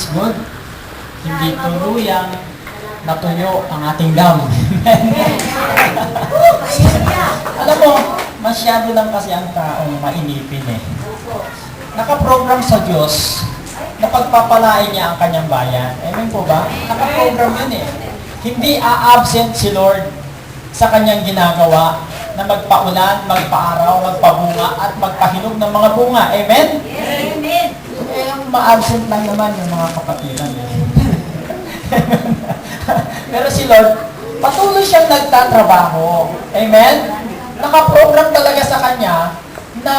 is good. Hindi tuluyang natuyo ang ating dam. Alam mo, masyado lang kasi ang taong mainipin eh. Nakaprogram sa Diyos na pagpapalain niya ang kanyang bayan. Amen po ba? Nakaprogram yun eh. Hindi a-absent si Lord sa kanyang ginagawa na magpaulan, magpaaraw, magpabunga, at magpahinog ng mga bunga. Amen? Amen. Eh, ang ma-absent lang naman yung mga kapatiran eh. Pero si Lord, patuloy siyang nagtatrabaho. Amen? Nakaprogram talaga sa kanya na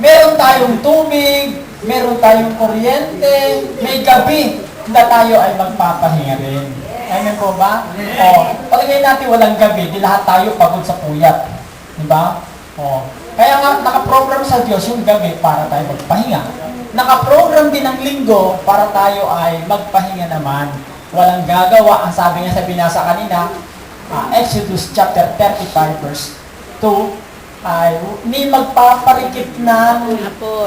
meron tayong tubig, meron tayong kuryente, may gabi na tayo ay magpapahinga rin. Amen po ba? O, palagay natin walang gabi, di lahat tayo pagod sa puyat. Diba? O, kaya nga, nakaprogram sa Diyos yung gabi para tayo magpahinga. Nakaprogram din ang linggo para tayo ay magpahinga naman. Walang gagawa. Ang sabi nga sa binasa kanina, Exodus chapter 35 verse 2, ay ni magpaparikit ng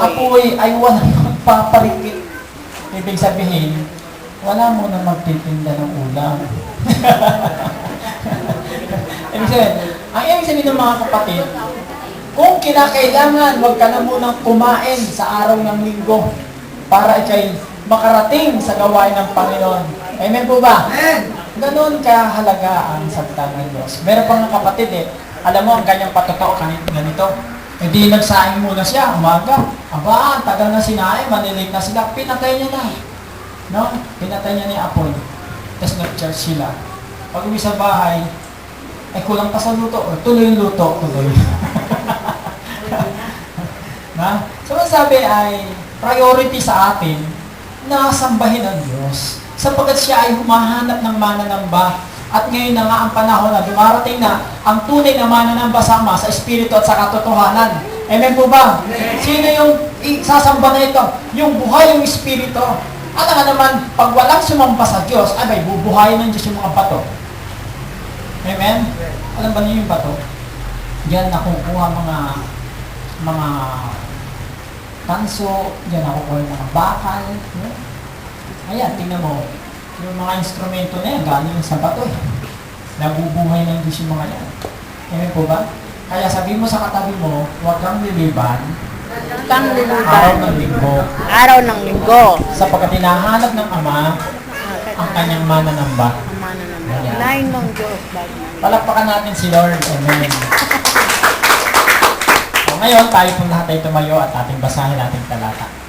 apoy ay walang magpaparikit. Ibig sabihin, wala mo na magtitinda ng ulam. Ibig sabihin, ang ibig sabihin ng mga kapatid, kung kinakailangan, huwag ka na munang kumain sa araw ng linggo para ikay makarating sa gawain ng Panginoon. Amen po ba? Ganon kahalaga ang salita ng Diyos. Meron pang kapatid eh, alam mo, ang kanyang patotoo ganito. Hindi nagsaing muna siya, umaga. Aba, tagal na sinaing, manilig na sila. Pinatay niya na. No? Pinatay niya ni Apoy. Tapos nag-church sila. Pag uwi sa bahay, ay kulang pa sa luto. O, tuloy yung luto, tuloy. Na? So, sabi ay priority sa atin na sambahin ang Diyos. Sapagkat siya ay humahanap ng mananamba. At ngayon na nga ang panahon na dumarating na ang tunay na mananamba sama sa Espiritu at sa katotohanan. Amen po ba? Sino yung sasamba na ito? Yung buhay yung Espiritu. At nga naman, pag walang sumamba sa Diyos, ay may bubuhayin ng Diyos yung mga bato. Amen? Alam ba niyo yung bato? Diyan nakukuha mga tanso, diyan nakukuha yung mga bakal. Ayan, tingnan mo. Yung mga instrumento na yan, galing sa bato eh. Nabubuhay ng Diyos yung mga yan. Amen po ba? Kaya sabi mo sa katabi mo, huwag kang liliban. Araw ng linggo. Araw ng linggo. Sapagkat hinahanap ng Ama ang kanyang mananamba. Ayan. Lain ng Diyos. Palakpakan natin si Lord. Amen. O ngayon, tayo po lahat ay tumayo at ating basahin ating talata.